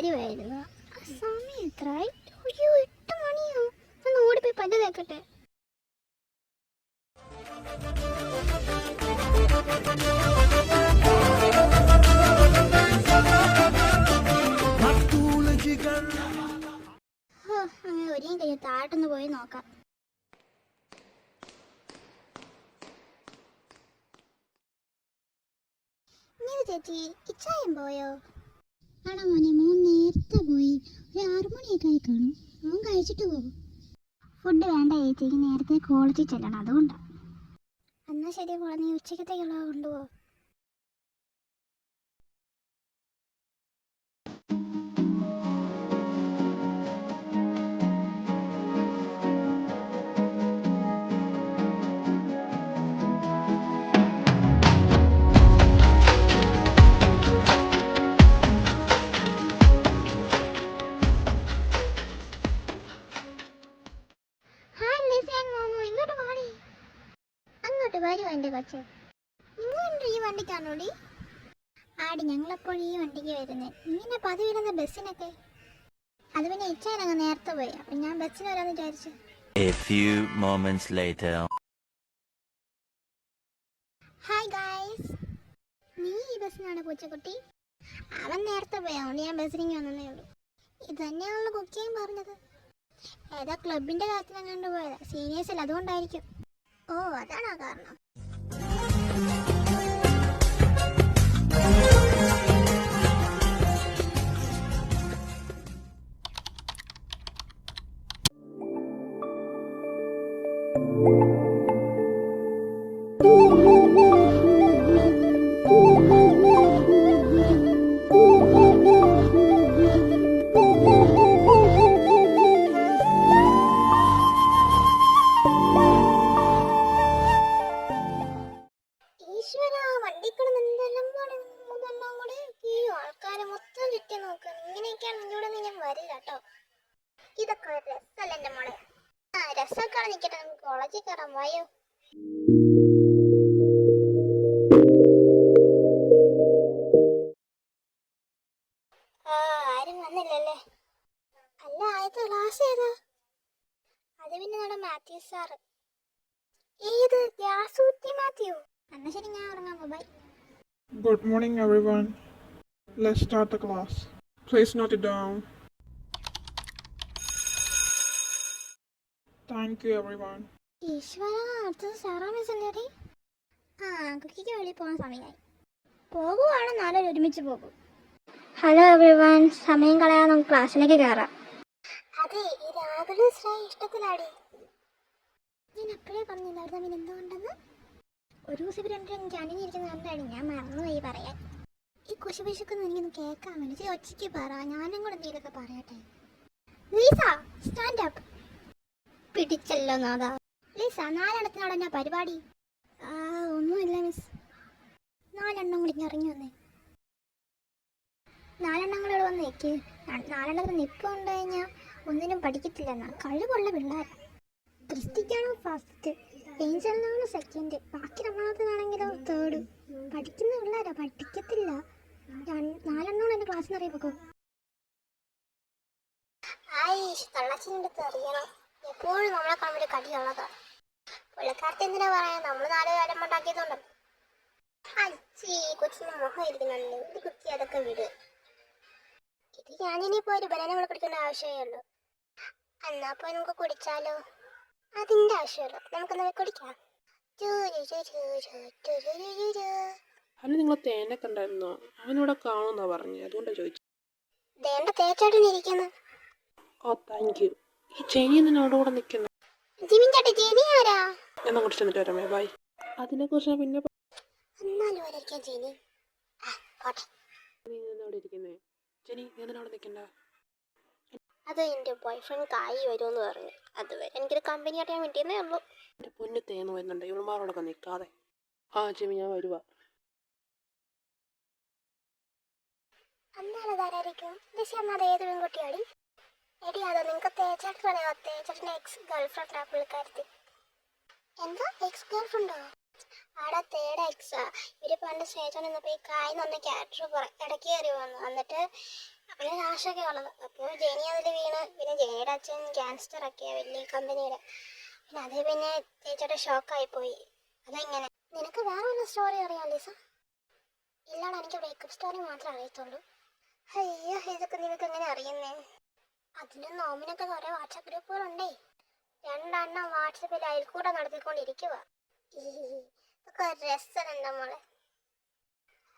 വരുമായിരുന്നു. സമയം എത്രയായി? അയ്യോ 8 മണിയോ? ഒന്ന് ഓടിപ്പോയി പല്ല് തേക്കട്ടെ. അങ്ങനെ ഒരേം കഴിയും താഴോട്ടൊന്ന് പോയി നോക്കാം. ചേച്ചി ഇച്ചായം പോയോ? ആണോ മോനെ, മോൻ നേരത്തെ പോയി. ഒരു 6 മണിയൊക്കെ ആയി കാണും. മോൻ കഴിച്ചിട്ട് പോകും. ഫുഡ് വേണ്ട ചേച്ചിക്ക്, നേരത്തെ കോളേജിൽ ചെല്ലണം, അതുകൊണ്ടാണ്. എന്നാൽ ശരി മോളെ, നീ ഉച്ചക്കത്തേക്കുള്ളത് കൊണ്ടുപോകും. വരും എൻ്റെ കൊച്ചെ. നിങ്ങളുണ്ട് ഈ വണ്ടിക്കാണോടി? ആടി, ഞങ്ങളെപ്പോഴും ഈ വണ്ടിക്ക് വരുന്നത്. ഇങ്ങനെ പതിവിടുന്ന ബസ്സിനൊക്കെ. അത് പിന്നെ ഇച്ചാനങ്ങ് നേരത്തെ പോയി, അപ്പം ഞാൻ ബസ്സിന് വരാമെന്ന് വിചാരിച്ചു. ഹായ് ഗായ്സ്, നീ ഈ ബസ്സിനാണ് പൂച്ചക്കുട്ടി? അവൻ നേരത്തെ പോയി, അതുകൊണ്ട് ഞാൻ ബസ്സിലേക്ക് വന്നേ ഉള്ളൂ. ഇത് തന്നെയാണല്ലോ കുക്കിയും പറഞ്ഞത്. ഏതാ ക്ലബിൻ്റെ കാര്യത്തിനും കണ്ടു പോയതാ, സീനിയേഴ്സ് അല്ല, അതുകൊണ്ടായിരിക്കും. ഓ, അതാണോ കാരണം? ഇതൊക്കെ ഒരു രസമല്ല എൻ്റെ മോളെ. രസമൊക്കെ നിൽക്കട്ടെ, നമുക്ക് കോളേജിൽ കയറാൻ വായോ. ആരും വന്നില്ലല്ലേ? അല്ല, ആദ്യത്തെ ക്ലാസ് ഏതാ? അത് പിന്നെ നമ്മുടെ മാത്യു സാറ്. ഏത് യാസൂത്തി മാത്യു? എന്നാ ശരി, ഞാൻ ഉറങ്ങാൻ പോ. By. Good morning, everyone. Let's start the class. Please note it down. Thank you, everyone. ഈശ്വര, അടുത്തത് സാറാ മിസ് അല്ലേടി? കുക്കിക്ക് വെളിയിൽ പോകാൻ സമയമായി. പോകുവാണ്, നാളെ ഒരുമിച്ച് പോകും. ഹലോ എവ്രിവൺ, സമയം കളയാൻ നമുക്ക് ക്ലാസ്സിലേക്ക് കയറാം. അതെ, ഈ രാഹുൽ ശ്രേയ ഇഷ്ടത്തിലാടി. ഞാൻ അപ്പോഴേ പറഞ്ഞില്ലായിരുന്നു അവൻ എന്തുകൊണ്ടെന്ന്. ഒരു ദിവസം ഇവർ രണ്ടും ജാനിരിക്കുന്ന കണ്ടാടി, ഞാൻ മറന്നുപോയി പറയാൻ. ഈ കുശുപിശുക്കൊന്നും എനിക്കൊന്ന് കേൾക്കാൻ വേണ്ടി ഒച്ചയ്ക്ക് പറ, ഞാനും കൂടെ എന്തെങ്കിലുമൊക്കെ പറയട്ടെ. Lisa, stand up. പിടിച്ചല്ലോ നാദാ. ലീസ, 4 എണ്ണത്തിനോട് എന്നാ പരിപാടി? ഒന്നുമില്ല മിസ്. 4 എണ്ണം കൂടി ഇറങ്ങി വന്നേ. 4 എണ്ണം കൂടെ വന്ന് നിൽക്ക്. 4 എണ്ണത്തിന് നിപ്പ് കൊണ്ട് കഴിഞ്ഞാൽ ഒന്നിനും പഠിക്കത്തില്ലെന്നാ. കഴിവുള്ള പിള്ളേർ. ക്രിസ്റ്റിക്കാണോ ഫസ്റ്റ്, ഏഞ്ചലിനാണോ സെക്കൻഡ്, ബാക്കി 2 തേർഡ്. പഠിക്കുന്ന പിള്ളേരാ, പഠിക്കത്തില്ല. 4 എണ്ണമാണ് എൻ്റെ ക്ലാസ്സിൽ നിന്ന് അറിയപ്പോ. തള്ളച്ചിനടുത്ത് അറിയണം, എപ്പോഴും നമ്മളെ കാണുമ്പോൾ കടിയുള്ളതാണ്. പുള്ളിക്കാരത്തെ എന്തിനാ പറയാ, നമ്മൾ 4 കാലം ഉണ്ടാക്കിയതുകൊണ്ട്. അച്ഛി, കൊച്ചിൻ്റെ മുഖം ഇരിക്കുന്നുണ്ട്. ഇത് കുത്തി അതൊക്കെ വിട്. ഇത് ഞാനിനിപ്പോൾ ഒരു ബനാന നമ്മൾ കുടിക്കേണ്ട ആവശ്യമേ ഉള്ളൂ. എന്നാ പോയി നമുക്ക് കുടിച്ചാലോ? അതിൻ്റെ ആവശ്യമുള്ളൂ, നമുക്കൊന്ന് കുടിക്കാം. അല്ല, നിങ്ങൾ തേനൊക്കെ ഉണ്ടായിരുന്നോ? അവനിവിടെ കാണുമെന്നാ പറഞ്ഞത്, അതുകൊണ്ടാണ് ചോദിച്ചത്. ദേണ്ട തേച്ചാട്ടൻ ഇരിക്കുന്നു. ഓ, താങ്ക് യു. ഈ ചെനി നിന്നോട് കൂടെ നിൽക്കുന്നു. ജിമിൻ ചേട്ടാ, ജെനി ആരാ? എന്നാ കുറിച്ച് ചെന്നിട്ട് വരാമേ, ബൈ. അതിനെക്കുറിച്ച് പിന്നെ എന്നാലും ഒരിക്കാൻ ജെനി. നീ നിന്നവിടെ ഇരിക്കുന്നേ. ജെനി, നീ നിന്നവിടെ നിൽക്കണ്ട. അത് എൻ്റെ ബോയ് ഫ്രണ്ട് കായി വരുമെന്ന് പറഞ്ഞു. അതുവരെ എനിക്കൊരു കമ്പനി ആയിട്ട് ഞാൻ വേണ്ടിയെന്നേ ഉള്ളൂ. എൻ്റെ പൊന്ന് തേന്ന് വരുന്നുണ്ട്, ഇവളുമാരോടൊക്കെ നിൽക്കാതെ. ജിമി, ഞാൻ വരുവാ. അന്നാളതാരായിരിക്കും? ദിശ ഏത് പെൺകുട്ടിയാടി? എടി, അതോ നിങ്ങൾക്ക് തേച്ചാട്ട് പറയാ? തേച്ചാട്ടിൻ്റെ എക്സ് ഗേൾഫ്രണ്ടാ പുള്ളിക്കാരത്തി. എന്താ എക്സ് ഗേൾഫ്രണ്ടോ? ആടെ തേടെ എക്സാ. ഇവര് പണ്ട് സ്റ്റേജ് നിന്നപ്പോൾ ഈ കായ് നന്ന ക്യാരക്ടർ ഇടയ്ക്ക് കയറി വന്നു. എന്നിട്ട് അങ്ങനെ കാശൊക്കെ ഉള്ളത്. അപ്പോൾ ജെനി അതിൽ വീണ്, പിന്നെ ജെനിയുടെ അച്ഛൻ ക്യാൻസർ ഒക്കെയാണ് വലിയ കമ്പനിയുടെ. പിന്നെ അത് പിന്നെ ചേച്ചിയുടെ ഷോക്കായിപ്പോയി. അതെങ്ങനെ? നിനക്ക് വേറെ വല്ല സ്റ്റോറി അറിയാം ലിസ? ഇല്ലാടാ, എനിക്ക് ബ്രേക്കപ്പ് സ്റ്റോറി മാത്രമേ അറിയത്തുള്ളൂ. അയ്യോ, ഇതൊക്കെ നിനക്ക് എങ്ങനെ അറിയുന്നേ? അതിലും നോമിനൊക്കെ കുറേ വാട്സാപ്പ് ഗ്രൂപ്പുകളുണ്ടേ. 2 എണ്ണം വാട്സപ്പിൽ അയൽക്കൂടെ നടത്തിക്കൊണ്ടിരിക്കുക. ഇതൊക്കെ ഒരു രസമുണ്ട് മോളെ.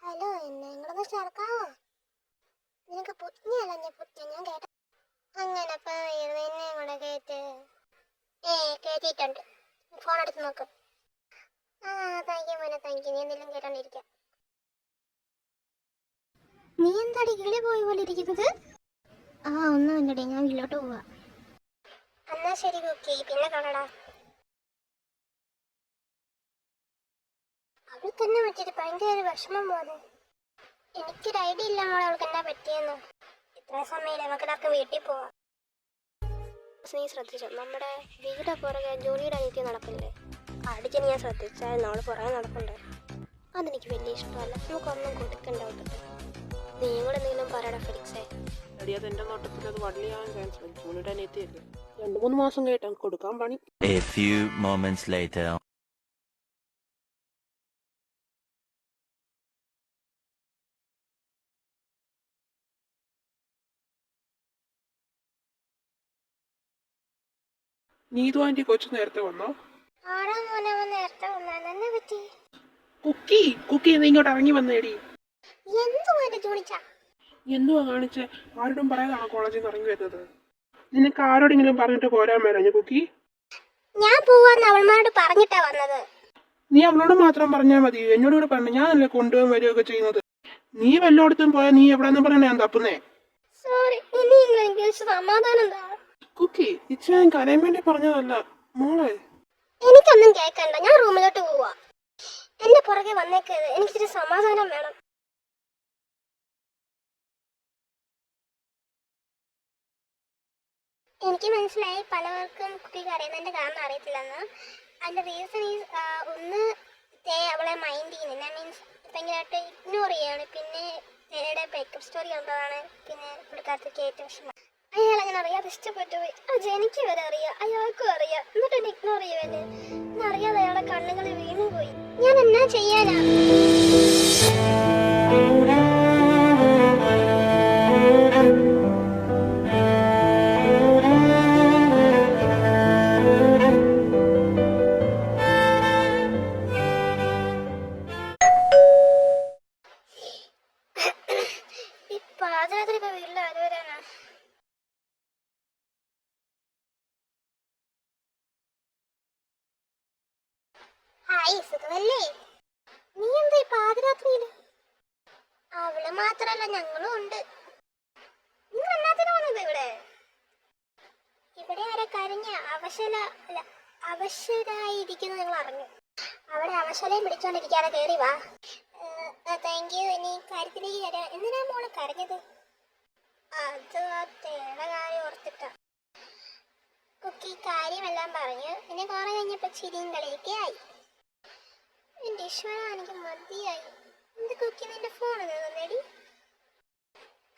ഹലോ, എന്നെ നിങ്ങളൊന്ന് ചേർക്കാവോ? നിനക്ക് പുജ്ഞല്ല പുജ്ഞ, ഞാൻ കേട്ട. അങ്ങനെ നിന്നെ കൂടെ കേട്ട് കേട്ടിട്ടുണ്ട്. ഫോൺ എടുത്ത് നോക്ക്. താങ്ക് യു മോനെ, താങ്ക് യു. നീ എന്തെങ്കിലും കേട്ടോണ്ടിരിക്കാം. നീ എന്താടി കിളി പോയി പോലെ ഇരിക്കുന്നത്? ഒന്നുമില്ലടി, ഞാൻ വീട്ടിലോട്ട് പോവാ. എന്നാ ശരി കുക്കി, പിന്നെ കാണടാ. അവൾക്ക് തന്നെ പറ്റിയിട്ട് ഭയങ്കര ഒരു വിഷമം പോലെ. എനിക്കൊരു ഐഡിയ ഇല്ല മോളെ അവൾക്ക് എന്നാ പറ്റിയെന്ന്. ഇത്ര സമയം നമുക്കിടക്ക് വീട്ടിൽ പോവാം. നീ ശ്രദ്ധിച്ചോ, നമ്മുടെ വീടിന്റെ പുറകെ ജോലിയുടെ അനിത്യം നടക്കില്ലേ? അടിച്ച് ഞാൻ ശ്രദ്ധിച്ചാൽ അവള് പുറകെ നടക്കണ്ടേ? അതെനിക്ക് വലിയ ഇഷ്ടമല്ല. നമുക്കൊന്നും കൊടുക്കണ്ട അവൾക്ക്. നീ കൂടെ എന്തെങ്കിലും പറയടാ ഫെലിക്സേ. അത് എന്റെ നോട്ടത്തിൽ അത് വള്ളിയാൻ ചാൻസ് ഉണ്ട്. ജൂണിയുടെ അനിയത്തിയല്ലേ, 2-3 മാസം കേട്ടാ കൊടുക്കാൻ പണി. A few moments later. Neethu aunty കൊച്ചു നേരത്തെ വന്നോ? ആടാ മോനെ, അവൻ നേരത്തെ വന്നാൽ എന്നെ പറ്റി. കുക്കി നീ ഇങ്ങോട്ട് ഇറങ്ങി വന്നേടി. എന്തുവാ ജോണിച്ചാ? എന്തുവാ കാണിച്ചേ? ആരോടും പറയാതാണോ കോളേജിൽ നിന്ന് ഇറങ്ങി വരുന്നത്? നിനക്ക് ആരോടെങ്കിലും പറഞ്ഞിട്ട് പോരാൻ മേലഞ്ഞു കുക്കി? ഞാൻ പോവാന്ന് അവൾമാരോട് പറഞ്ഞിട്ടാ വന്നത്. നീ അവളോട് മാത്രം പറഞ്ഞാൽ മതി. എന്നോട് കൂടെ പറഞ്ഞു, ഞാനല്ലേ കൊണ്ടുപോകാൻ വരികയൊക്കെ ചെയ്യുന്നത്. നീ വല്ലോടത്തും പോയാൽ നീ എവിടെന്ന് പറഞ്ഞാ ഞാൻ തപ്പുന്നേ? സോറി, ഇനിയെങ്കിലും എനിക്ക് സമാധാനം താ. കുക്കി, ഇച്ചാൻ കരയാൻ വേണ്ടി പറഞ്ഞതല്ല മോളെ. എനിക്കൊന്നും കേൾക്കണ്ട, ഞാൻ റൂമിലോട്ട് പോവാ. എന്റെ പുറകെ വന്നേക്കരുത്, എനിക്കിച്ചിരി സമാധാനം വേണം. എനിക്ക് മനസ്സിലായി പലവർക്കും കുക്കി കരയുന്നതിന്റെ കാരണം അറിയത്തില്ലെന്ന്. അതിന്റെ റീസൺ ഈസ് ഒന്ന് അവളെ മൈൻഡ് ചെയ്യുന്നില്ല, മീൻസ് ഭയങ്കരമായിട്ട് ഇഗ്നോർ ചെയ്യാണ്. പിന്നെ തേയുടെ ബ്രേക്കപ്പ് സ്റ്റോറി കണ്ടതാണ് പിന്നെ പുള്ളിക്കാരത്തേക്ക് ഏറ്റവും വിഷമം. അയാൾ അങ്ങനെ അറിയാതെ ഇഷ്ടപ്പെട്ടു പോയി. അത് എനിക്ക് വരെ അറിയാം, അയാൾക്കും അറിയാം. എന്നിട്ട് എന്നെ ഇഗ്നോർ ചെയ്യുവല്ലേ? എന്നറിയാതെ അയാളെ കണ്ണുകളിൽ വീണുപോയി. ഞാൻ എന്നാ ചെയ്യാനാ? പാതിരാത്രി ഇപ്പൊ വീട്ടിൽ ആര് വരാനാ? ഹായ്, സുഖമല്ലേ? നീ എന്താ ഈ പാതിരാത്രിയില്? അവള് മാത്രല്ല, ഞങ്ങളും ഉണ്ട്. നിങ്ങൾ എന്നാത്തിനാ വന്നത് ഇവിടെ? ഇവിടെ ആരെ കരഞ്ഞ അവശരായിരിക്കുന്നു നിങ്ങൾ അറിഞ്ഞു? അവിടെ അവശലയും പിടിച്ചോണ്ടിരിക്കാതെ കേറി വാ. Thank you. ഇനി കാര്യത്തിലേക്ക് കയറാം. എന്തിനാ മോള് കരഞ്ഞത്? അത് ആ തേടെ കാര്യം ഓർത്തിട്ടാ. കുക്കി കാര്യമെല്ലാം പറഞ്ഞു. പിന്നെ കുറെ കഴിഞ്ഞപ്പോ ചിരിയും കളിയൊക്കെ ആയി. എന്റെ ഈശ്വര, എനിക്ക് മതിയായി. എന്ത് കുക്കി, നിന്റെ ഫോൺ തന്നേടി?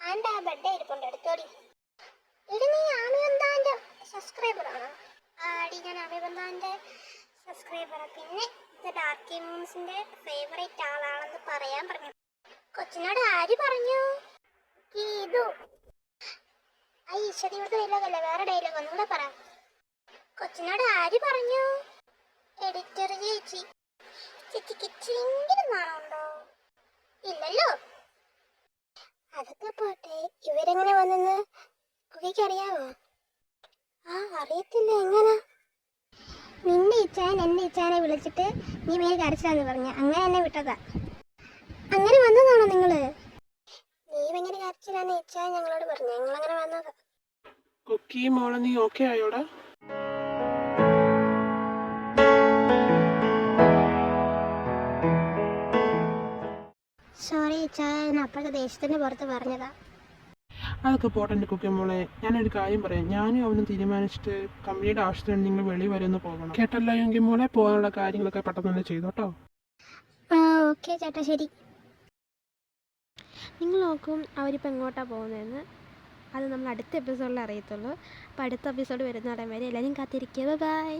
ആൻ്റെ ആ ബെഡ് ഇരിപ്പുണ്ട്, എടുത്തോടി. എടി, നീ ആമിബന്ധാന്റെ സബ്സ്ക്രൈബർ ആണോ? ആടി, ഞാൻ ആമിബന്ധാന്റെ സബ്സ്ക്രൈബറാണ്. പിന്നെ ഡാർക്കി മൂൺസിന്റെ ഫേവറേറ്റ് ആളാണെന്ന് പറയാൻ പറഞ്ഞു. കൊച്ചിനോട് ആര് പറഞ്ഞു? ഇത് ഈശ്വരിയുടെ ഡയലോഗല്ലേ, വേറെ ഡയലോഗ് ഒന്നുകൂടെ പറ. കൊച്ചിനോട് ആര് പറഞ്ഞു? എഡിറ്റർ ചേച്ചി. ചേച്ചിക്ക് ഇച്ചിരിയെങ്കിലും നാണമുണ്ടോ? ഇല്ലല്ലോ. അതൊക്കെ പോട്ടെ, ഇവരെങ്ങനെ വന്നെന്ന് കുക്കിക്ക് അറിയാവോ? അറിയത്തില്ല. എങ്ങനെ? നിന്റെ ഇച്ചാൻ എന്റെ ഇച്ചാനെ വിളിച്ചിട്ട് നീ മേൽ കരച്ചിലാന്ന് പറഞ്ഞ, അങ്ങനെ എന്നെ വിട്ടതാ. അങ്ങനെ വന്നതാണോ നിങ്ങള്? നീ ഭയങ്കര കരച്ചിലാന്ന് ഇച്ചാൻ ഞങ്ങളോട് പറഞ്ഞു, ഞങ്ങളങ്ങനെ വന്നതാ. കുക്കി മോളെ, നീ ഓക്കെ ആയോടാ? സോറി ഇച്ചാൻ, അപ്പോഴത്തെ ദേശത്തിന്റെ പുറത്ത് പറഞ്ഞതാ. അതൊക്കെ പോട്ടെ എൻ്റെ കുക്കി മോളെ. ഞാനൊരു കാര്യം പറയാം. ഞാനും അവനും തീരുമാനിച്ചിട്ട് കമ്പനിയുടെ ആവശ്യത്തിന് നിങ്ങൾ വെളി വരെയൊന്ന് പോകണം, കേട്ടല്ലോ? എങ്കിൽ മോളെ, പോകാനുള്ള കാര്യങ്ങളൊക്കെ പെട്ടെന്ന് തന്നെ ചെയ്തോട്ടോ. ഓക്കെ ചേട്ടാ, ശരി. നിങ്ങൾ നോക്കും അവരിപ്പോൾ എങ്ങോട്ടാണ് പോകുന്നതെന്ന്. അത് നമ്മൾ അടുത്ത എപ്പിസോഡിൽ അറിയത്തുള്ളൂ. അപ്പോൾ അടുത്ത എപ്പിസോഡ് വരുന്ന വരെ എല്ലാവരും കാത്തിരിക്കുക. ബൈ.